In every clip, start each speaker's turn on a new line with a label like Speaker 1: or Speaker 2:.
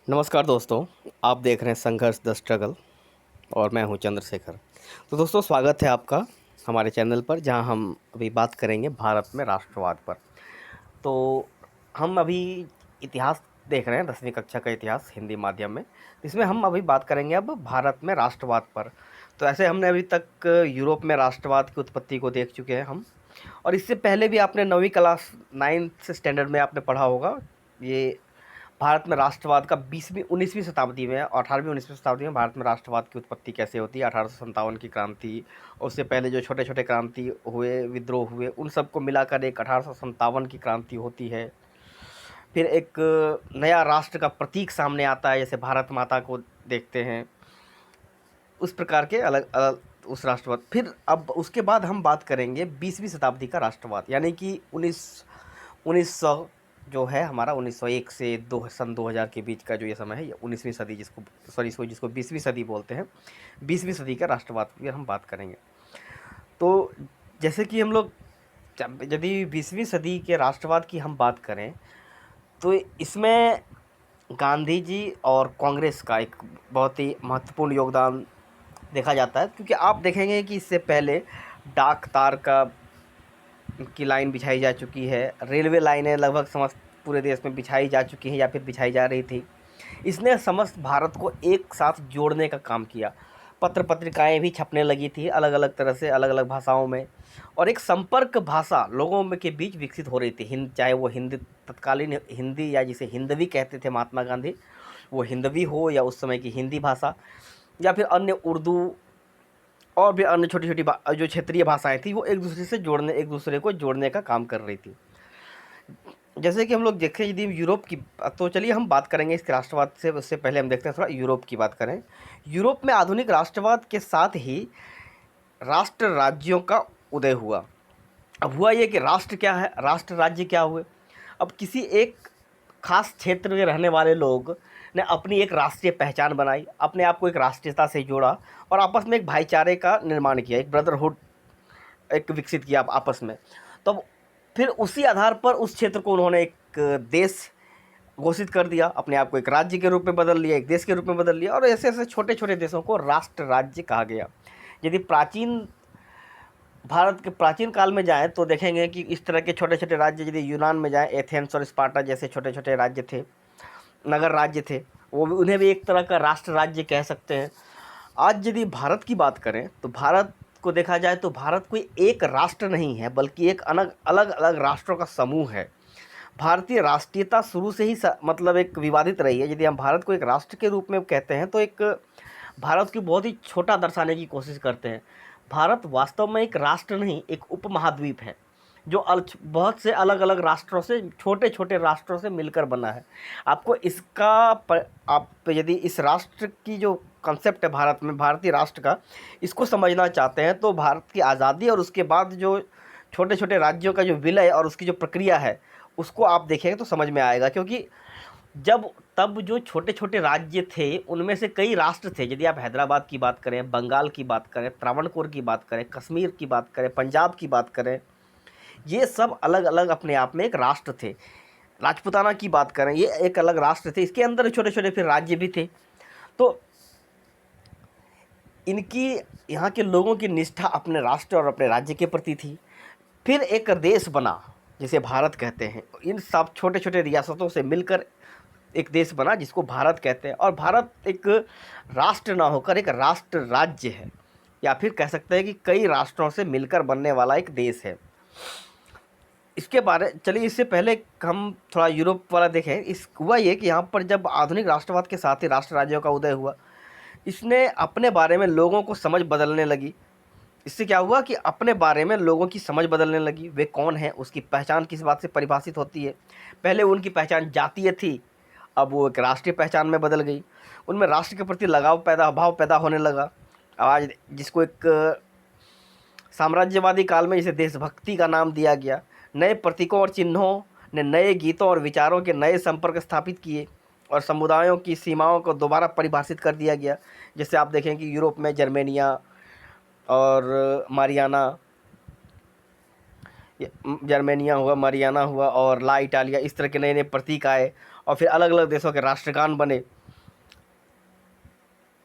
Speaker 1: नमस्कार दोस्तों, आप देख रहे हैं संघर्ष द स्ट्रगल और मैं हूं चंद्रशेखर। तो दोस्तों, स्वागत है आपका हमारे चैनल पर, जहां हम अभी बात करेंगे भारत में राष्ट्रवाद पर। तो हम अभी इतिहास देख रहे हैं, 10वीं कक्षा का इतिहास हिंदी माध्यम में। इसमें हम अभी बात करेंगे अब भारत में राष्ट्रवाद पर। तो ऐसे हमने अभी तक यूरोप में राष्ट्रवाद की उत्पत्ति को देख चुके हैं हम, और इससे पहले भी आपने 9वीं क्लास 9th स्टैंडर्ड में आपने पढ़ा होगा। ये भारत में राष्ट्रवाद का 20वीं 19वीं शताब्दी में और 18वीं 19वीं शताब्दी में भारत में राष्ट्रवाद की उत्पत्ति कैसे होती है। 1857 की क्रांति, उससे पहले जो छोटे छोटे क्रांति हुए, विद्रोह हुए, उन सबको मिलाकर एक 1857 की क्रांति होती है। फिर एक नया राष्ट्र का प्रतीक सामने आता है, जैसे भारत माता को देखते हैं, उस प्रकार के अलग अलग उस राष्ट्रवाद। फिर अब उसके बाद हम बात करेंगे 20वीं शताब्दी का राष्ट्रवाद, यानी कि 1900 जो है हमारा 1901 से सन 2000 के बीच का जो ये समय है, ये 19वीं सदी जिसको 20वीं सदी बोलते हैं। 20वीं सदी का राष्ट्रवाद की हम बात करेंगे। तो जैसे कि हम लोग यदि 20वीं सदी के राष्ट्रवाद की हम बात करें, तो इसमें गांधी जी और कांग्रेस का एक बहुत ही महत्वपूर्ण योगदान देखा जाता है, क्योंकि आप देखेंगे कि इससे पहले डाक तार की लाइन बिछाई जा चुकी है, रेलवे लाइनें लगभग समस्त पूरे देश में बिछाई जा चुकी हैं या फिर बिछाई जा रही थी। इसने समस्त भारत को एक साथ जोड़ने का काम किया। पत्र पत्रिकाएं भी छपने लगी थी अलग अलग तरह से, अलग अलग भाषाओं में, और एक संपर्क भाषा लोगों में के बीच विकसित हो रही थी। चाहे वो हिंदी, तत्कालीन हिंदी या जिसे हिंदवी कहते थे महात्मा गांधी, वो हिंदवी हो, या उस समय की हिंदी भाषा, या फिर अन्य उर्दू और भी अन्य छोटी छोटी जो क्षेत्रीय भाषाएं थी, वो एक दूसरे को जोड़ने का काम कर रही थी। जैसे कि हम लोग देखें यदि यूरोप की, तो चलिए हम बात करेंगे इसके राष्ट्रवाद से। उससे पहले हम देखते हैं थोड़ा यूरोप की बात करें। यूरोप में आधुनिक राष्ट्रवाद के साथ ही राष्ट्र राज्यों का उदय हुआ। अब हुआ ये कि राष्ट्र क्या है, राष्ट्र राज्य क्या हुए। अब किसी एक खास क्षेत्र में रहने वाले लोग ने अपनी एक राष्ट्रीय पहचान बनाई, अपने आप को एक राष्ट्रीयता से जोड़ा, और आपस में एक भाईचारे का निर्माण किया, एक ब्रदरहुड एक विकसित किया आपस में। तो फिर उसी आधार पर उस क्षेत्र को उन्होंने एक देश घोषित कर दिया, अपने आप को एक राज्य के रूप में बदल लिया, एक देश के रूप में बदल लिया, और ऐसे ऐसे छोटे छोटे देशों को राष्ट्र राज्य कहा गया। यदि भारत के प्राचीन काल में जाएं तो देखेंगे कि इस तरह के छोटे छोटे राज्य, यदि यूनान में जाएं, एथेंस और स्पार्टा जैसे छोटे छोटे राज्य थे, नगर राज्य थे, वो भी, उन्हें भी एक तरह का राष्ट्र राज्य कह सकते हैं। आज यदि भारत की बात करें तो भारत को देखा जाए तो भारत कोई एक राष्ट्र नहीं है, बल्कि एक अलग अलग राष्ट्रों का समूह है। भारतीय राष्ट्रीयता शुरू से ही मतलब एक विवादित रही है। यदि हम भारत को एक राष्ट्र के रूप में कहते हैं तो एक भारत की बहुत ही छोटा दर्शाने की कोशिश करते हैं। भारत वास्तव में एक राष्ट्र नहीं, एक उपमहाद्वीप है, जो बहुत से अलग अलग राष्ट्रों से, छोटे छोटे राष्ट्रों से मिलकर बना है। आपको इसका आप यदि इस राष्ट्र की जो कंसेप्ट है भारत में, भारतीय राष्ट्र का, इसको समझना चाहते हैं तो भारत की आज़ादी और उसके बाद जो छोटे छोटे राज्यों का जो विलय और उसकी जो प्रक्रिया है, उसको आप देखेंगे तो समझ में आएगा। क्योंकि तब जो छोटे छोटे राज्य थे, उनमें से कई राष्ट्र थे। यदि आप हैदराबाद की बात करें, बंगाल की बात करें, त्रावणकोर की बात करें, कश्मीर की बात करें, पंजाब की बात करें, ये सब अलग अलग अपने आप में एक राष्ट्र थे। राजपूताना की बात करें, ये एक अलग राष्ट्र थे, इसके अंदर छोटे छोटे फिर राज्य भी थे। तो इनकी, यहाँ के लोगों की निष्ठा अपने राष्ट्र और अपने राज्य के प्रति थी। फिर एक देश बना जिसे भारत कहते हैं। इन सब छोटे छोटे रियासतों से मिलकर एक देश बना जिसको भारत कहते हैं। और भारत एक राष्ट्र ना होकर एक राष्ट्र राज्य है, या फिर कह सकते हैं कि कई राष्ट्रों से मिलकर बनने वाला एक देश है। इसके बारे, चलिए इससे पहले हम थोड़ा यूरोप वाला देखें। हुआ ये कि यहाँ पर जब आधुनिक राष्ट्रवाद के साथ ही राष्ट्र राज्यों का उदय हुआ, इसने अपने बारे में लोगों को समझ बदलने लगी। इससे क्या हुआ कि अपने बारे में लोगों की समझ बदलने लगी। वे कौन है, उसकी पहचान किस बात से परिभाषित होती है। पहले उनकी पहचान जातीय थी, अब वो एक राष्ट्रीय पहचान में बदल गई। उनमें राष्ट्र के प्रति भाव पैदा होने लगा। आज जिसको एक साम्राज्यवादी काल में जिसे देशभक्ति का नाम दिया गया। नए प्रतीकों और चिन्हों ने नए गीतों और विचारों के नए संपर्क स्थापित किए, और समुदायों की सीमाओं को दोबारा परिभाषित कर दिया गया। जैसे आप देखें कि यूरोप में जर्मेनिया हुआ, मारियाना हुआ और ला इटालिया, इस तरह के नए नए प्रतीक आए, और फिर अलग अलग देशों के राष्ट्रगान बने।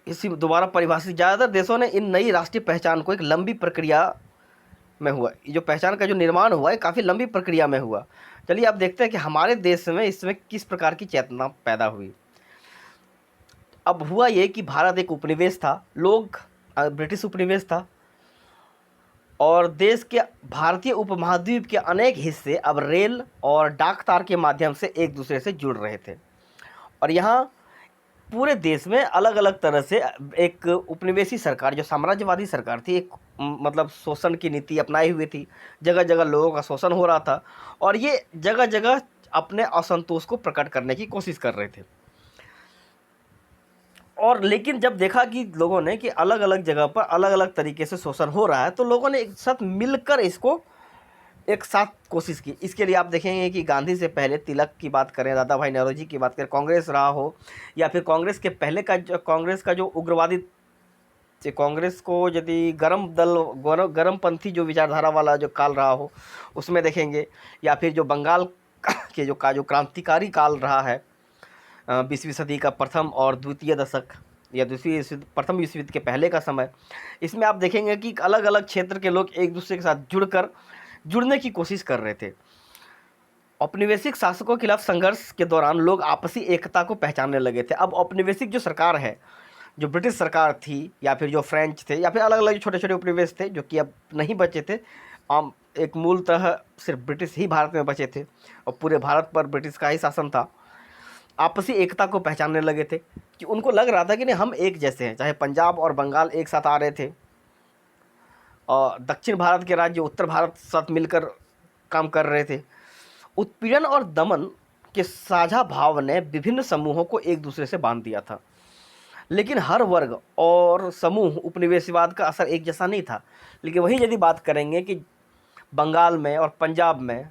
Speaker 1: इसी दोबारा परिभाषित, ज़्यादातर देशों ने इन नई राष्ट्रीय पहचान को एक लंबी प्रक्रिया में हुआ, ये जो पहचान का जो निर्माण हुआ है काफ़ी लंबी प्रक्रिया में हुआ। चलिए अब देखते हैं कि हमारे देश में इसमें किस प्रकार की चेतना पैदा हुई। अब हुआ ये कि भारत एक उपनिवेश था, लोग ब्रिटिश उपनिवेश था, और देश के भारतीय उपमहाद्वीप के अनेक हिस्से अब रेल और डाक तार के माध्यम से एक दूसरे से जुड़ रहे थे। और यहाँ पूरे देश में अलग अलग तरह से एक उपनिवेशी सरकार, जो साम्राज्यवादी सरकार थी, एक मतलब शोषण की नीति अपनाई हुई थी। जगह जगह लोगों का शोषण हो रहा था और ये जगह जगह अपने असंतोष को प्रकट करने की कोशिश कर रहे थे। और लेकिन जब देखा कि लोगों ने कि अलग अलग जगह पर अलग अलग तरीके से शोषण हो रहा है, तो लोगों ने एक साथ मिलकर इसको एक साथ कोशिश की। इसके लिए आप देखेंगे कि गांधी से पहले तिलक की बात करें, दादा भाई नौरोजी की बात करें, कांग्रेस रहा हो, या फिर कांग्रेस के पहले का कांग्रेस का जो उग्रवादी, कांग्रेस को यदि गरमपंथी जो विचारधारा वाला जो काल रहा हो उसमें देखेंगे, या फिर जो बंगाल के जो क्रांतिकारी काल रहा है 20वीं सदी का प्रथम और द्वितीय दशक, या प्रथम विश्व युद्ध के पहले का समय, इसमें आप देखेंगे कि अलग अलग क्षेत्र के लोग एक दूसरे के साथ जुड़ने की कोशिश कर रहे थे। औपनिवेशिक शासकों के खिलाफ संघर्ष के दौरान लोग आपसी एकता को पहचानने लगे थे। अब औपनिवेशिक जो सरकार है, जो ब्रिटिश सरकार थी, या फिर जो फ्रेंच थे, या फिर अलग अलग छोटे छोटे उपनिवेश थे जो कि अब नहीं बचे थे, एक मूलतः सिर्फ ब्रिटिश ही भारत में बचे थे और पूरे भारत पर ब्रिटिश का ही शासन था, आपसी एकता को पहचानने लगे थे कि उनको लग रहा था कि नहीं, हम एक जैसे हैं। चाहे पंजाब और बंगाल एक साथ आ रहे थे और दक्षिण भारत के राज्य उत्तर भारत साथ मिलकर काम कर रहे थे। उत्पीड़न और दमन के साझा भाव ने विभिन्न समूहों को एक दूसरे से बांध दिया था, लेकिन हर वर्ग और समूह उपनिवेशवाद का असर एक जैसा नहीं था। लेकिन वही यदि बात करेंगे कि बंगाल में और पंजाब में,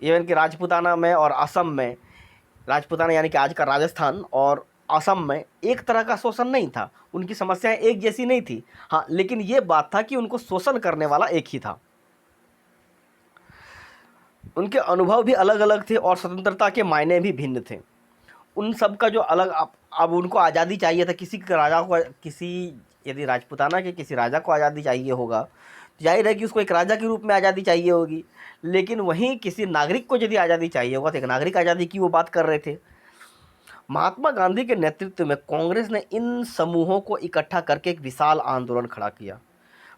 Speaker 1: इवन कि राजपूताना में और असम में, राजपूताना यानी कि आज का राजस्थान और असम में एक तरह का शोषण नहीं था, उनकी समस्याएं एक जैसी नहीं थी। हाँ, लेकिन ये बात था कि उनको शोषण करने वाला एक ही था। उनके अनुभव भी अलग अलग थे और स्वतंत्रता के मायने भी भिन्न थे। उन सब का जो अलग, अब उनको आज़ादी चाहिए था। किसी के राजा को, यदि राजपूताना के किसी राजा को आज़ादी चाहिए होगा तो जाहिर है कि उसको एक राजा के रूप में आज़ादी चाहिए होगी। लेकिन वहीं किसी नागरिक को यदि आज़ादी चाहिए होगा तो एक नागरिक आज़ादी की वो बात कर रहे थे। महात्मा गांधी के नेतृत्व में कांग्रेस ने इन समूहों को इकट्ठा करके एक विशाल आंदोलन खड़ा किया,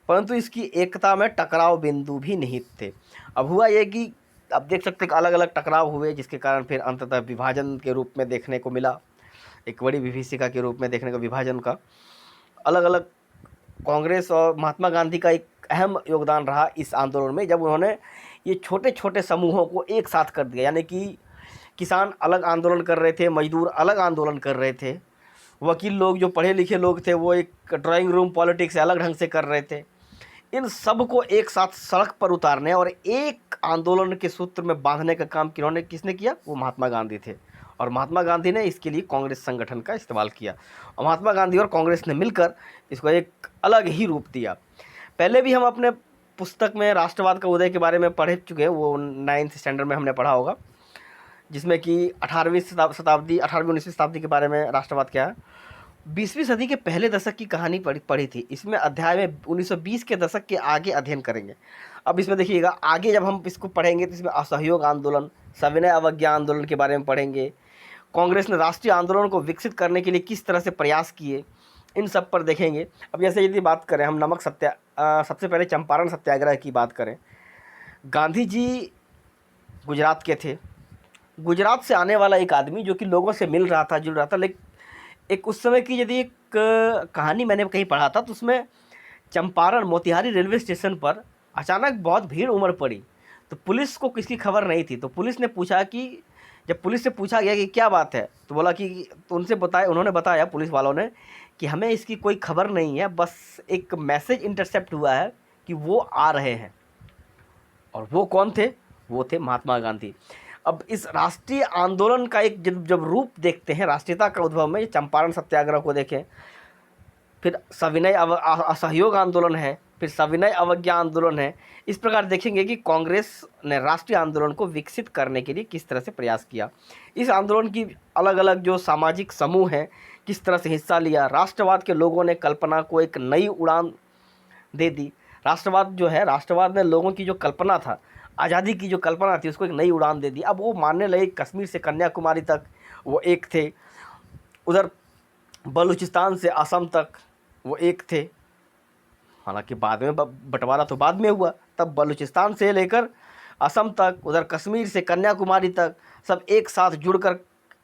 Speaker 1: परंतु इसकी एकता में टकराव बिंदु भी निहित थे। अब हुआ ये कि अब देख सकते हैं अलग अलग टकराव हुए, जिसके कारण फिर अंततः विभाजन के रूप में देखने को मिला, एक बड़ी विभीषिका के रूप में देखने को विभाजन का। अलग अलग कांग्रेस और महात्मा गांधी का एक अहम योगदान रहा इस आंदोलन में, जब उन्होंने ये छोटे छोटे समूहों को एक साथ कर दिया। यानी कि किसान अलग आंदोलन कर रहे थे, मजदूर अलग आंदोलन कर रहे थे, वकील लोग जो पढ़े लिखे लोग थे वो एक ड्राइंग रूम पॉलिटिक्स अलग ढंग से कर रहे थे। इन सब को एक साथ सड़क पर उतारने और एक आंदोलन के सूत्र में बांधने का काम किसने किया? वो महात्मा गांधी थे। और महात्मा गांधी ने इसके लिए कांग्रेस संगठन का इस्तेमाल किया और महात्मा गांधी और कांग्रेस ने मिलकर इसको एक अलग ही रूप दिया। पहले भी हम अपने पुस्तक में राष्ट्रवाद का उदय के बारे में पढ़ चुके हैं, वो 9th स्टैंडर्ड में हमने पढ़ा होगा, जिसमें कि 18वीं 19वीं शताब्दी के बारे में राष्ट्रवाद क्या है। 20वीं सदी के पहले दशक की कहानी पढ़ी थी। इसमें अध्याय में 1920 के दशक के आगे अध्ययन करेंगे। अब इसमें देखिएगा, आगे जब हम इसको पढ़ेंगे तो इसमें असहयोग आंदोलन, सविनय अवज्ञा आंदोलन के बारे में पढ़ेंगे। कांग्रेस ने राष्ट्रीय आंदोलन को विकसित करने के लिए किस तरह से प्रयास किए, इन सब पर देखेंगे। अब जैसे यदि बात करें हम सबसे पहले चंपारण सत्याग्रह की बात करें। गांधी जी गुजरात के थे। गुजरात से आने वाला एक आदमी जो कि लोगों से मिल रहा था, जुड़ रहा था, लेकिन एक उस समय की यदि एक कहानी मैंने कहीं पढ़ा था तो उसमें चंपारण मोतिहारी रेलवे स्टेशन पर अचानक बहुत भीड़ उमड़ पड़ी। तो पुलिस को किसकी खबर नहीं थी, तो पुलिस ने पूछा कि, जब पुलिस से पूछा गया कि क्या बात है, तो बोला कि, तो उन्होंने बताया पुलिस वालों ने कि हमें इसकी कोई खबर नहीं है, बस एक मैसेज इंटरसेप्ट हुआ है कि वो आ रहे हैं। और वो कौन थे? वो थे महात्मा गांधी। अब इस राष्ट्रीय आंदोलन का एक जब रूप देखते हैं, राष्ट्रीयता का उद्भव में चंपारण सत्याग्रह को देखें, फिर सविनय असहयोग आंदोलन है, फिर सविनय अवज्ञा आंदोलन है। इस प्रकार देखेंगे कि कांग्रेस ने राष्ट्रीय आंदोलन को विकसित करने के लिए किस तरह से प्रयास किया। इस आंदोलन की अलग अलग जो सामाजिक समूह हैं किस तरह से हिस्सा लिया। राष्ट्रवाद के लोगों ने कल्पना को एक नई उड़ान दे दी। राष्ट्रवाद जो है, राष्ट्रवाद ने लोगों की जो कल्पना था, आज़ादी की जो कल्पना थी, उसको एक नई उड़ान दे दी। अब वो मानने लगे कश्मीर से कन्याकुमारी तक वो एक थे, उधर बलूचिस्तान से असम तक वो एक थे। हालांकि बाद में बंटवारा तो बाद में हुआ, तब बलूचिस्तान से लेकर असम तक, उधर कश्मीर से कन्याकुमारी तक सब एक साथ जुड़कर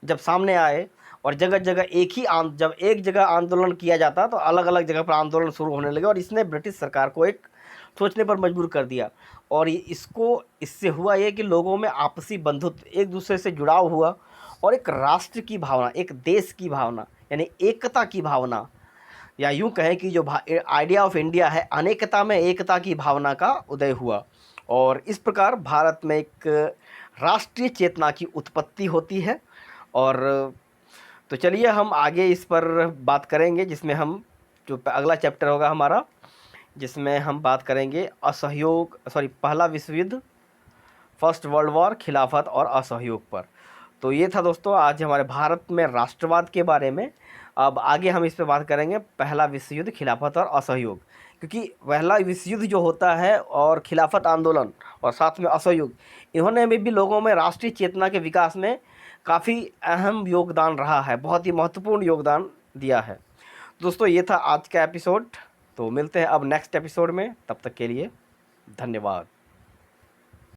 Speaker 1: जब सामने आए और जगह जगह जब एक जगह आंदोलन किया जाता तो अलग अलग जगह पर आंदोलन शुरू होने लगे और इसने ब्रिटिश सरकार को एक सोचने पर मजबूर कर दिया। और इससे हुआ ये कि लोगों में आपसी बंधुत्व, एक दूसरे से जुड़ाव हुआ और एक राष्ट्र की भावना, एक देश की भावना, यानी एकता की भावना, या यूँ कहें कि जो आइडिया ऑफ इंडिया है, अनेकता में एकता की भावना का उदय हुआ। और इस प्रकार भारत में एक राष्ट्रीय चेतना की उत्पत्ति होती है। और तो चलिए हम आगे इस पर बात करेंगे, जिसमें हम जो अगला चैप्टर होगा हमारा, जिसमें हम बात करेंगे पहला विश्व युद्ध, फर्स्ट वर्ल्ड वॉर, खिलाफत और असहयोग पर। तो ये था दोस्तों आज हमारे भारत में राष्ट्रवाद के बारे में। अब आगे हम इस पर बात करेंगे पहला विश्व युद्ध, खिलाफत और असहयोग, क्योंकि पहला विश्व युद्ध जो होता है और खिलाफत आंदोलन और साथ में असहयोग, इन्होंने भी लोगों में राष्ट्रीय चेतना के विकास में काफ़ी अहम योगदान रहा है, बहुत ही महत्वपूर्ण योगदान दिया है। दोस्तों ये था आज का एपिसोड। तो मिलते हैं अब नेक्स्ट एपिसोड में, तब तक के लिए धन्यवाद।